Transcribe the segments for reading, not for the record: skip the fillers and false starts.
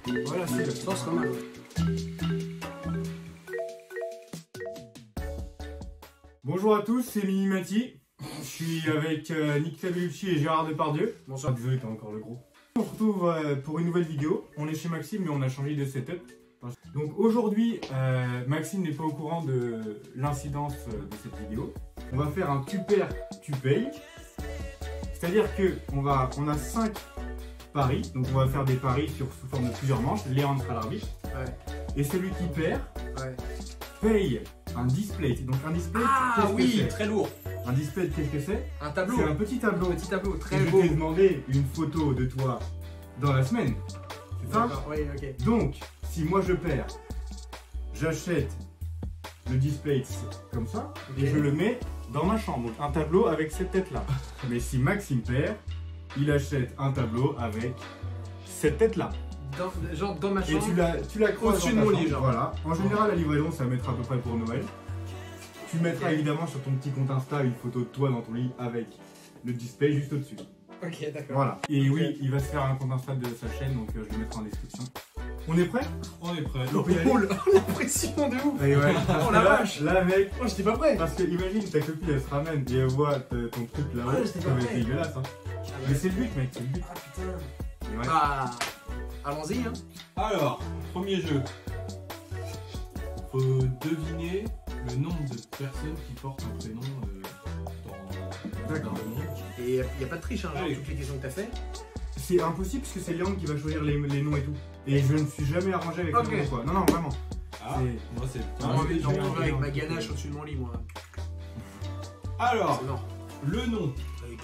Voilà, c'est le Non, c'est pas mal. Bonjour à tous, c'est Minimati. Je suis avec Nicolas Bellucci et Gérard Depardieu. Bonsoir. Désolé, t'as encore le gros. On se retrouve pour une nouvelle vidéo. On est chez Maxime, mais on a changé de setup. Donc aujourd'hui, Maxime n'est pas au courant de l'incidence de cette vidéo. On va faire un tu perds, tu payes. C'est-à-dire que on a 5 paris. Donc on va faire des paris sous forme de plusieurs manches. Léandre sera l'arbitre. Ouais. Et celui qui perd Ouais. paye un display. Donc un display, Ah qu'est-ce que oui, c'est? très lourd. Un display, qu'est-ce que c'est? Un tableau. C'est un petit tableau. Petit tableau, Et très je beau. t'ai demandé une photo de toi dans la semaine. C'est ça? D'accord, oui, ok. Donc, si moi je perds, j'achète le display comme ça et je le mets dans ma chambre. Donc un tableau avec cette tête-là. Mais si Maxime perd, il achète un tableau avec cette tête-là. Genre dans ma Et chambre. tu la croises Au-dessus dans de ta mon lit, chambre. genre. Voilà. En général, la livraison, ça mettra à peu près pour Noël. Tu mettras évidemment sur ton petit compte Insta une photo de toi dans ton lit avec le display juste au-dessus. Ok, d'accord. Voilà. Et Ok. oui, il va se faire un compte Insta de sa chaîne, donc je le mettrai en description. On est prêt? On est prêt. On peut y aller. Oh, la pression de ouf. Et ouais. Oh la vache. Là, mec, Oh, j'étais pas prêt. parce que imagine ta copine elle se ramène et elle voit ton truc là-haut, Ouais, j'étais ça pas va être prêt. dégueulasse. Hein. Mais c'est le but, mec, c'est le but. Ah putain. Et ouais. Ah. Allons-y, hein. Alors, premier jeu. Faut deviner le nombre de personnes qui portent un prénom dans le monde. Et y a pas de triche, hein, genre Allez. toutes les questions que t'as fait. C'est impossible parce que c'est Léandre qui va choisir les noms et tout. Et je ne suis jamais arrangé avec Ok. les noms quoi. Non, non, vraiment. Ah, C'est- moi c'est J'ai pas envie de un jeu. jouer avec ma ganache au-dessus de mon lit, moi. Alors, C'est non. le nom.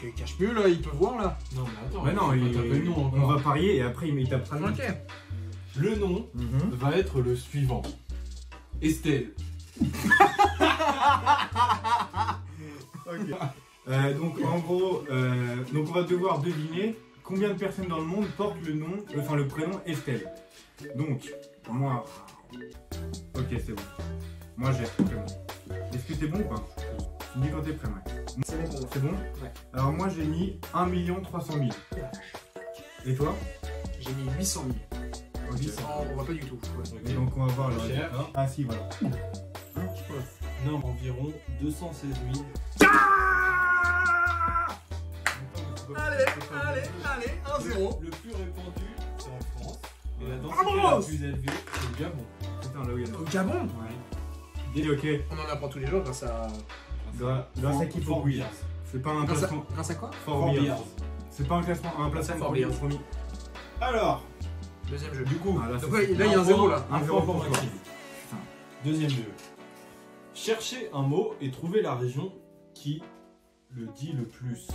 Il cache mieux là, il peut voir là. Non mais attends, Mais non, on va taper le nom on encore. va parier et après il tapera le nom. Ok. Le nom Mhm. va être le suivant. Estelle. Ok. Donc en gros, donc on va devoir deviner combien de personnes dans le monde portent le nom, enfin le prénom Estelle. Donc moi, ok c'est bon. Moi j'ai le prénom. Est-ce que t'es bon ou pas? Tu me dis quand t'es prêt, Max. C'est bon pour moi. C'est bon? Ouais. Alors moi j'ai mis 1 300 000. Et toi? J'ai mis 800 000. Ok. 800, on voit pas du tout. Ouais. Ok. Et donc on va voir le Cher. résultat. Ah si voilà. Non, environ 216 000. Allez, 1-0. Le plus répandu, c'est en France. Et la Vamos! densité la plus élevée, c'est le Gabon. Putain là où il y a Au Gabon. Et ok. On en apprend tous les jours grâce à. Grâce à qui faut Fort oui. Beers. C'est pas un Grâce à, classement. grâce à quoi? Fort Fort Beers. Beers. C'est pas un classement, un placement Fort Fort Beers. Beers, promis. Alors, Deuxième jeu. du coup, Ah, là, Donc c'est- ouais, là il y a un 0 là. Un un zéro point pour pour toi. Maxime. Deuxième jeu. Cherchez un mot et trouvez la région qui le dit le plus.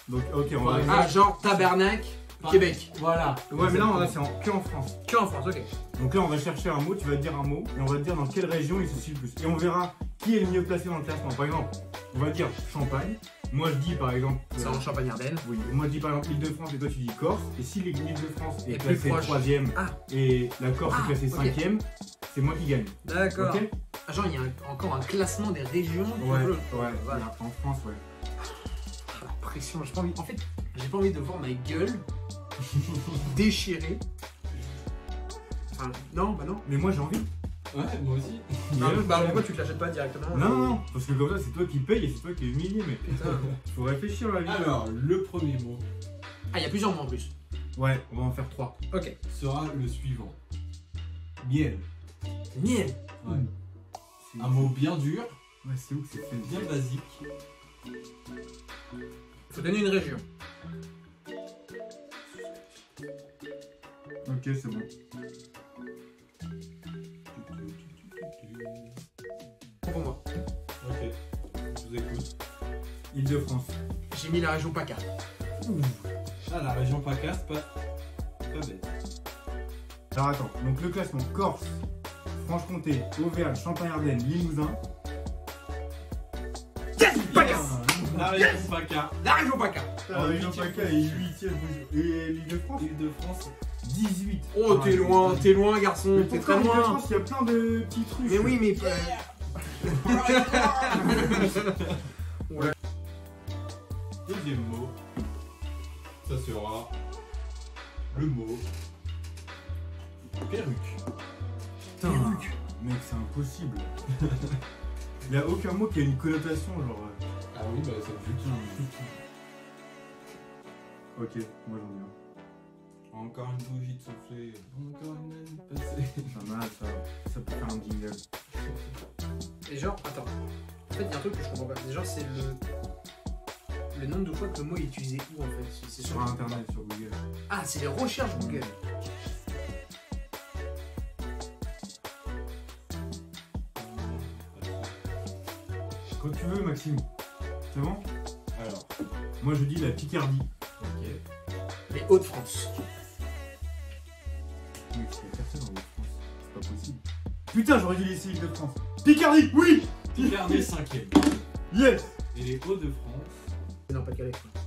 Donc ok, on va. Ah, genre tabernacle, Ah. Québec. Voilà. Ouais, mais là, on va c'est que en France. Que en France, ok. Donc là, on va chercher un mot, tu vas te dire un mot, et on va te dire dans quelle région il se situe le plus. Et on verra qui est le mieux placé dans le classement. Par exemple, on va dire Champagne. Moi, je dis par exemple. C'est en Champagne-Ardenne. Oui, moi je dis par exemple Île-de-France et toi tu dis Corse. Et si l'Île-de-France est Et plus classée proche. 3ème Ah. et la Corse Ah, est classée ok. 5ème, c'est moi qui gagne. D'accord. Ok? Ah, genre il y a encore un classement des régions. Ouais, du ouais, jeu. Voilà. en France, ouais. Ah, la pression, j'ai pas envie. En fait, j'ai pas envie de voir ma gueule déchirée. Enfin, non, bah non. Mais moi j'ai envie. Ouais, moi aussi. Bah pourquoi tu te l'achètes pas directement? Non, non, non, parce que comme ça c'est toi qui paye et c'est toi qui es humilié, mais Putain. faut réfléchir la vie. Alors, le premier mot Ah, il y a plusieurs mots en plus. Ouais, on va en faire 3. Ok. sera le suivant. Miel. Miel. Ouais. Un mot bien dur, Ouais, c'est où que c'est fait? bien basique. Faut donner une région. Ok, c'est bon. Pour moi. Ok, je vous écoute. Île-de-France. J'ai mis la région PACA. Ah, la région PACA, c'est pas bête. Alors attends, donc le classement Corse, Franche-Comté, Auvergne, Champagne-Ardenne, Limousin. PACA. La région PACA. La région PACA. La région PACA est 8ème. Et l'Île-de-France Île-de-France. 18. Oh, t'es loin, garçon. Mais T'es pourquoi très loin. l'Île-de-France, il y a plein de petits trucs. Mais oui, mais. Deuxième mot, ça sera le mot perruque. Putain, mec, c'est impossible. Il n'y a aucun mot qui a une connotation, genre. Ah oui, bah ça me fait Ok, moi j'en ai un. Encore une bougie de souffler, encore une année passée. Pas mal, ça peut faire un jingle. Et genre, attends. En fait, il y a un truc que je comprends pas. Genre, c'est le nombre de fois que le mot est utilisé où en fait? C'est Sur internet, sur Google. Ah, c'est les recherches Google. Quand tu veux, Maxime. C'est bon? Alors, Moi je dis la Picardie. ok. Les Hauts-de-France. Mec, il y a personne en Ile-de-France. C'est pas possible. Putain, j'aurais dû laisser Ile-de-France. Picardie, oui! Picardie 5ème. Yes! Et les Hauts-de-France. Non, pas Calais. Quoi.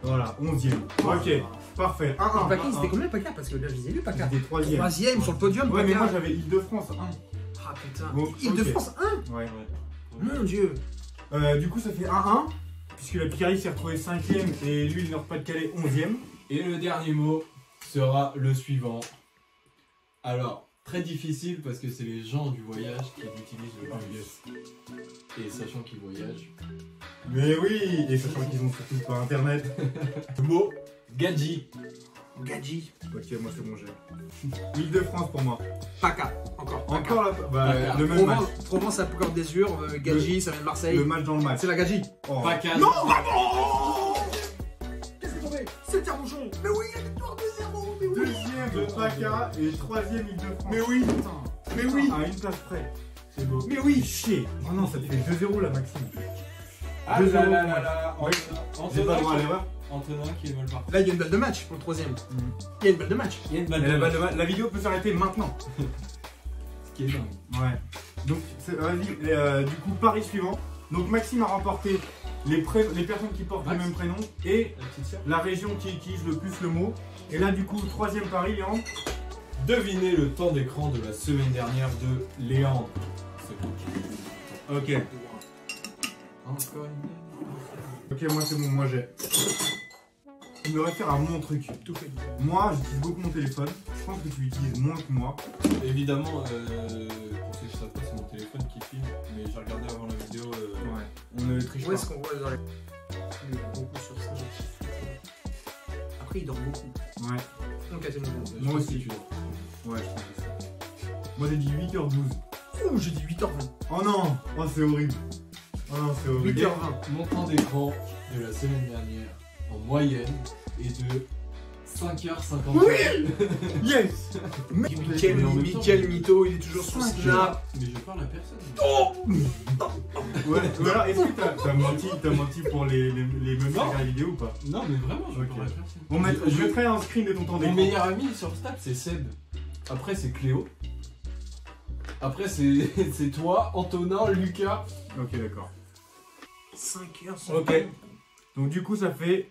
Voilà, 11ème. Ok, parfait. 1-1. Paca, c'était combien Paca? Parce que là, je les ai vus, Paca. C'était 3ème. Troisième sur le podium, Ouais, mais Paca. moi j'avais Ile-de-France 1. Ah putain. Bon, Île-de-France 1. Ouais. Mon dieu. Du coup, ça fait 1-1. Puisque la Picardie s'est retrouvée 5ème et lui, le Nord-Pas-de-Calais, 11ème. Et le dernier mot sera le suivant. Alors, très difficile parce que c'est les gens du voyage qui utilisent le plus. Et sachant qu'ils voyagent. Mais oui! Et sachant qu'ils ont surtout pas internet. Le mot gadji. Gadji. Ok, moi c'est bon, j'ai. Ile-de-France pour moi. Paca. Encore. Paca. Encore la. Bah, Paca. le même match. Provence à Côte d'Azur. Gadji, ça vient de Marseille. Le match dans le match. C'est la Gadji. Oh. Paca. Non, vraiment. Qu'est-ce qui est tombé? C'est le Tire-Bouchon. Mais oui, la victoire 2-0. Mais oui. Deuxième de Paca et troisième Ile-de-France. Mais oui. Putain. Mais oui. À une place près. C'est beau. Mais oui. Chier. Oh non, ça te fait 2-0 là, Maxime. Ah là là là là. Ouais. J'ai pas le droit à l'erreur. Antonin qui est mal parti. Là, il y a une balle de match pour le troisième. Il y a une balle de match. Il y a une Et la vidéo peut s'arrêter maintenant. Ce qui est dingue. Ouais. Donc, vas-y, du coup, pari suivant. Donc, Maxime a remporté les personnes qui portent le Max. même prénom et La petite sœur. la région qui utilise le plus le mot. Et là, du coup, troisième pari, Léandre. Devinez le temps d'écran de la semaine dernière de Léandre. C'est bon. Ok. Encore une. Ok, moi c'est bon, moi j'ai. Je me réfère à mon truc. Tout fait. Moi, j'utilise beaucoup mon téléphone. Je pense que tu l'utilises moins que moi. Évidemment, pour ceux qui savent pas, c'est mon téléphone qui filme, mais j'ai regardé avant la vidéo. Ouais. On ne triche Où pas. est-ce qu'on voit dans les. Il est beaucoup sur ça. Après, il dort beaucoup. Ouais. Donc, c'est bon. je Moi pense aussi. que tu dors. Ouais, je pense que c'est. Moi j'ai dit 8h12. Ouh, j'ai dit 8h20. Oh non! Oh, c'est horrible. Oh non, c'est horrible. 8h20. Mon temps d'écran de la semaine dernière, en moyenne, est de 5h50. Oui. Yes! Mickaël Mito, il est toujours sur 5 Snap. Mais je parle à personne. Ouais, ou alors, est-ce que t'as menti pour les menus Non. de la vidéo ou pas? Non, mais vraiment, je Ok. parle à personne. Je mettrai un screen de ton temps Mon d'écran. meilleur ami sur Snap, c'est Seb. Après, c'est Cléo. Après, c'est toi, Antonin, Lucas. Ok, d'accord. 5h50. Ok. Donc, du coup, ça fait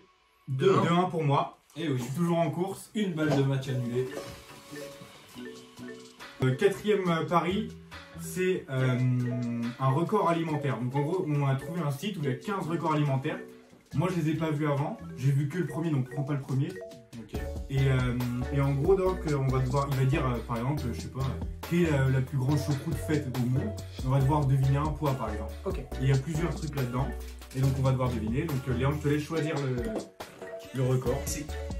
2-1 pour moi. Et Je oui, suis toujours en course. une balle de match annulée. Quatrième pari, c'est un record alimentaire. Donc en gros, on a trouvé un site où il y a 15 records alimentaires. Moi, je les ai pas vus avant. J'ai vu que le premier, donc prends pas le premier. Ok. Et en gros, donc, on va devoir, il va dire, par exemple, je sais pas, quelle est la plus grande choucroute faite au monde. On va devoir deviner un poids, par exemple. Ok. Et il y a plusieurs trucs là-dedans. Et donc, on va devoir deviner. Donc, Léon, je te laisse choisir le record.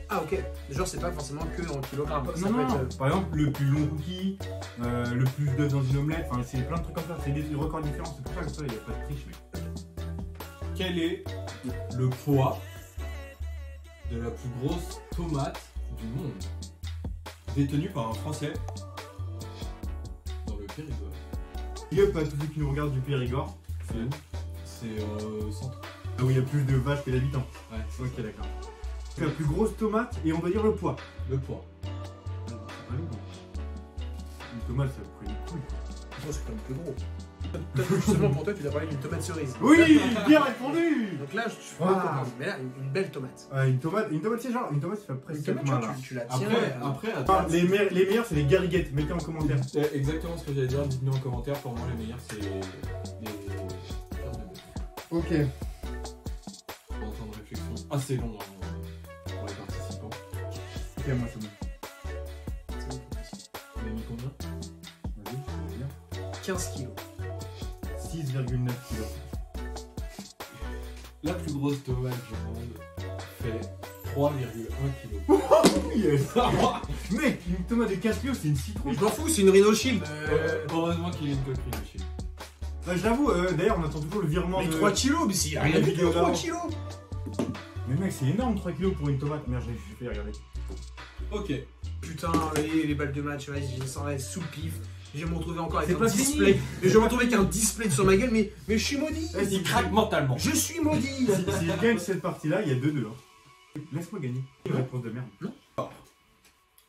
Ah, ok. Genre, c'est pas forcément que en kilogrammes. Ça Non, peut non, être. par exemple, le plus long cookie, le plus d'œufs dans une omelette, enfin, c'est plein de trucs comme ça. C'est des records différents. C'est pour ça que ça, il n'y a pas de triche, mec. Quel est le poids de la plus grosse tomate du monde, détenue par un Français dans le Périgord? Il n'y a pas tous ceux qui nous regardent du Périgord. C'est où? C'est au centre. Ah oui, il y a plus de vaches que d'habitants. Ouais, Ok, d'accord. La plus grosse tomate, et on doit dire le poids. le poids. C'est pas lourd. Une tomate, ça prend une couille. Oh, c'est quand même plus gros. Justement, pour toi, tu dois parler d'une tomate cerise. Oui, bien répondu. Donc là, je Ah. comprends. Mais là, une belle tomate. Une tomate, c'est genre, une tomate, ça fait presque Une 4 tomate, mains, genre, là. tu la tiens. Après, Ah, attends. les meilleurs, c'est les gariguettes. Mettez en commentaire. C'est exactement ce que j'allais dire. Dites-nous en commentaire. Pour moi, les meilleurs, c'est les viandes de bœuf. Ok. Pour un temps de réflexion assez long hein, pour les participants. Ok, moi c'est bon. On a mis 15 kilos. 6,9 kilos. La plus grosse tomate du monde fait 3,1 kg. Yes. Mec, une tomate de 15 kilos, c'est une Mais citrouille. je m'en fous, c'est une Rhino Shield. Heureusement qu'il y a une coqueline de Chine. J'avoue, d'ailleurs, on attend toujours le virement Mais de... 3 kilos, mais c'est rien du tout, 3 kilos. Mais mec, c'est énorme 3 kilos pour une tomate. Merde, j'ai fait regarder. Ok. Putain, les balles de match, vas-y, je sens sous le pif. Je vais me retrouver encore avec C'est un pas display. fini. Mais je vais me retrouver avec un display sur ma gueule, mais je suis maudit. Il craque mentalement. Je suis maudit. Si je gagne cette partie-là, il y a 2-2. Hein. Laisse-moi gagner. Une réponse de merde.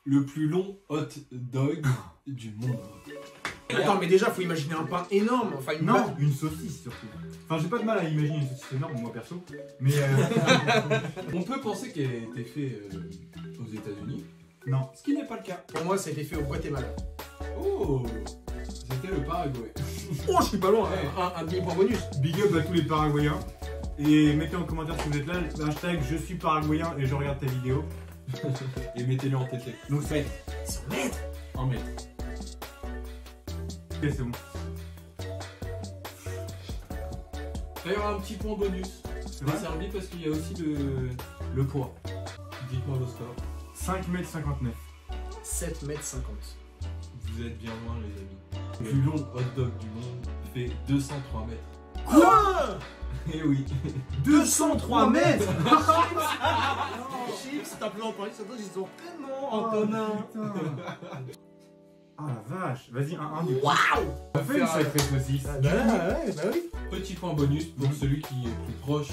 Le plus long hot dog du monde. Attends, mais déjà, faut imaginer un pain énorme. Enfin, une Non, balle. une saucisse surtout. Enfin, j'ai pas de mal à imaginer une saucisse énorme, moi perso. Mais On peut penser qu'elle a été faite aux États-Unis, non. ce qui n'est pas le cas. Pour moi, ça a été fait au Guatemala. Oh, c'était le Paraguay. Oh, je suis pas loin. Ouais. Un demi-point bonus. Big up à tous les Paraguayens. Et mettez en commentaire si vous êtes là, hashtag je suis Paraguayen et je regarde ta vidéo. Et mettez-le en TT. Donc c'est 100 mètres. En mètre. ok, c'est bon. Il y aura un petit point bonus. C'est C'est vrai. servi parce qu'il y a aussi le poids. Dites-moi vos scores. 5,59 m. 7 mètres 50. Vous êtes bien loin, les amis. Le plus long hot dog du monde fait 203 mètres. Quoi? Eh oui. 203 mètres. Chips, t'as plein en parler, ça doit, ils sont tellement Antonin. Ah la vache. Vas-y, un du coup. Waouh. On fait une sacrée saucisse. Bah ouais, bah oui. Petit point bonus pour celui qui est plus proche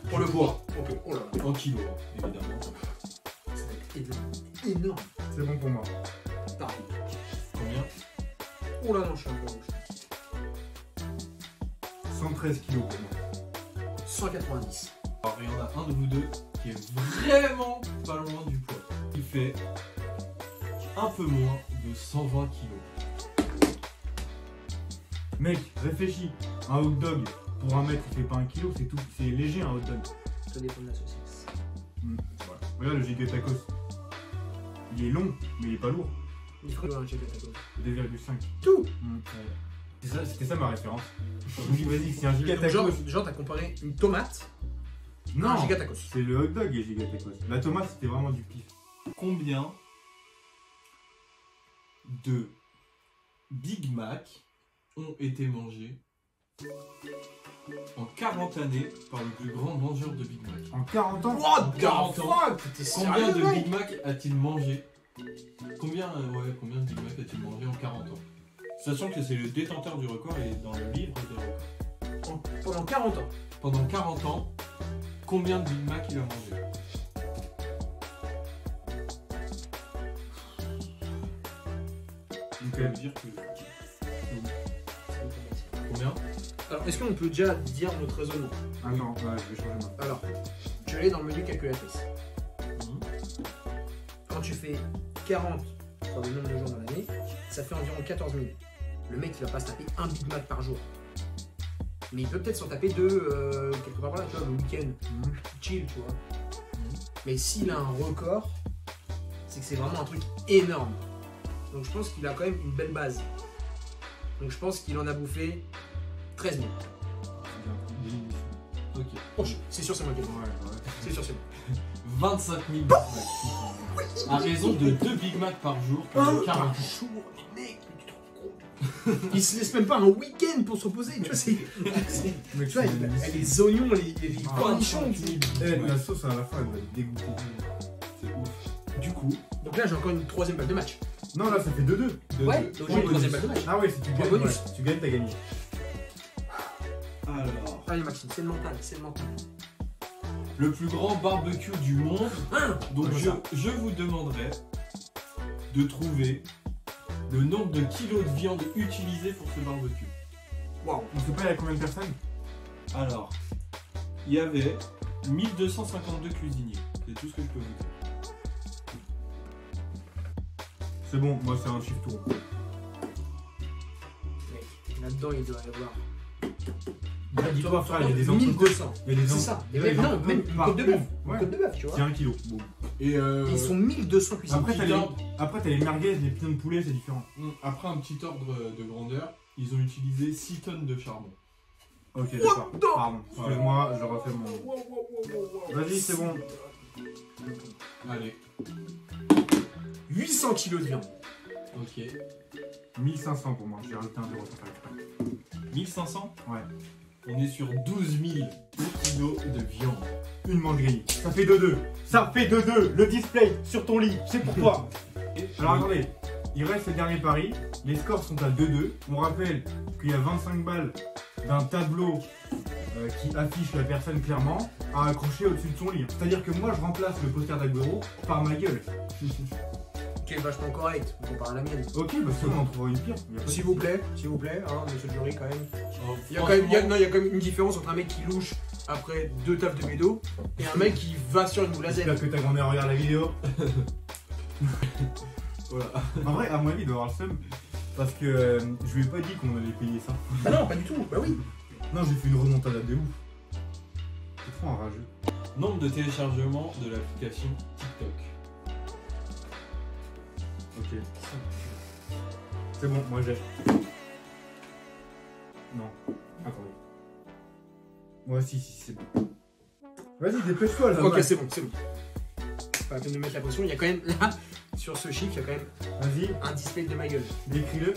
Pour le poids. Ok, oh là là. en kilos, évidemment. Ça va être énorme. Énorme. C'est bon pour moi. Pareil. Combien? Oh là non, je suis un peu rouge. 113 kilos pour moi. 190. Alors, il y en a un de vous deux qui est vraiment pas loin du poids. Il fait un peu moins de 120 kilos. Mec, réfléchis. Un hot dog pour 1 mètre, il fait pas 1 kilo, c'est tout. C'est léger un hot dog. Ça dépend de la saucisse. Voilà. Regarde le giga tacos. Il est long, mais il est pas lourd. Il faut un check à ta gauche. 2,5. Tout. C'était ça ma référence. Je me dis, vas-y, c'est un giga Donc, genre, tacos. t'as comparé une tomate à Non, un giga tacos. c'est le hot dog et giga tacos. La tomate, c'était vraiment du pif. Combien de Big Mac ont été mangés en 40 années par le plus grand mangeur de Big Mac? En 40 ans. What the 40 ans. fuck? T'es Combien sérieux, de mec? Big Mac a-t-il mangé? Combien de Big Mac a-t-il mangé en 40 ans? Sachant que c'est le détenteur du record et dans le livre des records. Pendant 40 ans. Pendant 40 ans, combien de Big Mac il a mangé? Donc, Ça veut dire que... Combien? Alors, est-ce qu'on peut déjà dire notre raisonnement? attends, ouais, je vais changer moi. Alors, tu allais dans le menu calculatrice. Quand tu fais 40 fois le nombre de jours dans l'année, ça fait environ 14 000. Le mec, il va pas se taper un Big Mac par jour. Mais il peut peut-être s'en taper deux quelque part par là, tu vois, le week-end. Chill, tu vois. Mais s'il a un record, c'est que c'est vraiment un truc énorme. Donc je pense qu'il a quand même une belle base. Donc je pense qu'il en a bouffé 13 000. Ok. Oh, c'est sûr, c'est moi qui ai dit. Ouais, ouais. C'est sûr, c'est moi. 25 000 Big Mac. À raison de 2 Big Mac par jour pendant 40 ans. jour, mais mec, mais tu te rends compte? Il se laisse même pas un week-end pour se reposer, tu vois, c'est... Mec, Tu vois, c'est les oignons, les Ah, cornichons, tu vois. Eh, la sauce à la fin, elle va être dégoûtée. C'est ouf. Du coup, donc là j'ai encore une troisième balle de match. Non, là, ça fait 2-2. Ouais, De- donc j'ai une troisième balle de match. Ah ouais, si tu gagnes, bonus. ouais, tu gagnes, t'as gagné. Alors, Allez Maxime, c'est le mental, c'est le mental. le plus grand barbecue du monde. Hein? Donc Comme ça. je vous demanderai de trouver le nombre de kilos de viande utilisés pour ce barbecue. Waouh. On sait pas, il y a combien de personnes? Alors, il y avait 1252 cuisiniers. C'est tout ce que je peux vous dire. C'est bon, moi, c'est un chiffre tour. Mec, là-dedans il doit y avoir... Dis-toi, frère, il y a des entreprises. 1200. Il y a des C'est en- ça. Et Ouais, même, non, par- même une par côte de bœuf. Ouais. Une côte de bœuf, tu vois. C'est 1 kilo. Bon. Et Ils sont 1200 puissants. Après, t'as les merguez, les pignons de poulet, c'est différent. après un petit ordre de grandeur, ils ont utilisé 6 tonnes de charbon. Ok, d'accord. Pardon. Excuse-moi, je refais mon. Vas-y, c'est bon. Allez, 800 kilos de viande. ok. 1500 pour moi, j'ai rajouté un 0 pour faire exprès. 1500. Ouais. On est sur 12 000 kilos de viande. Une manche grillée. Ça fait 2-2. Ça fait 2-2. Le display sur ton lit, c'est pour toi. Alors attendez, il reste le dernier pari. Les scores sont à 2-2. On rappelle qu'il y a 25 balles d'un tableau qui affiche la personne clairement à accrocher au-dessus de son lit. C'est-à-dire que moi je remplace le poster d'Agüero par ma gueule. Qui est vachement correct, comparé à la mienne. Ok, bah si on en trouvera une pire. Y a pas de S'il vous plaît, hein, monsieur le jury, quand même. Oh, Il y a quand même une différence entre un mec qui louche après 2 tables de bédo et un mec qui va sur une boule à Z. J'espère que ta grand-mère regarde la vidéo. Voilà. En vrai, à mon avis, il doit avoir le seum. Parce que je lui ai pas dit qu'on allait payer ça. Bah non, pas du tout, bah oui. Non, j'ai fait une remontada de ouf. C'est trop enrageux. Nombre de téléchargements de l'application TikTok. Ok. C'est bon, moi j'ai. Non. Attendez. Moi si, c'est bon. Vas-y, dépêche-toi là. Ok, c'est bon. Pas la peine de mettre la pression, il y a quand même là, sur ce chiffre, il y a quand même Vas-y, un display de ma gueule. décris-le.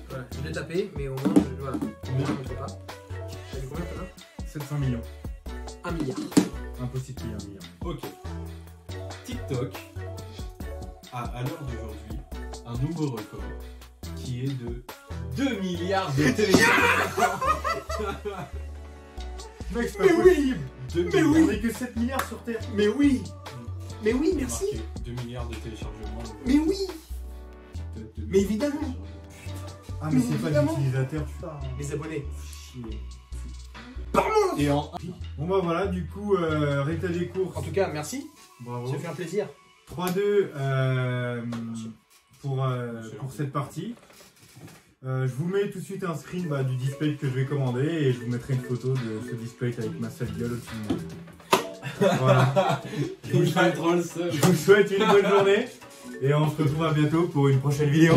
Voilà, je l'ai tapé, mais au moins, voilà. Combien? Je ne montre pas. T'as dit combien toi 700 millions. 1 milliard. Impossible de payer 1 milliard. Ok. TikTok a à l'heure d'aujourd'hui un nouveau record qui est de 2 milliards de téléchargements. Mec, c'est pas Mais oui. possible. 2 Mais On oui. est que 7 milliards sur Terre. Mais oui. Mais oui, merci. Marqué 2 milliards de téléchargements. Mais oui. TikTok, 2 Mais milliards de évidemment. téléchargements. Ah, mais Mais c'est pas évidemment. l'utilisateur, tu parles. Les abonnés. Chier. Et en Bon bah voilà, du coup, résultat des courses. En tout cas, merci. Bravo. Ça fait un plaisir. 3-2 pour cette partie. Je vous mets tout de suite un screen du display que je vais commander et je vous mettrai une photo de ce display avec ma sale gueule au-dessus de moi. Voilà. il va être le seul. Je vous souhaite une bonne journée et on se retrouve à bientôt pour une prochaine vidéo.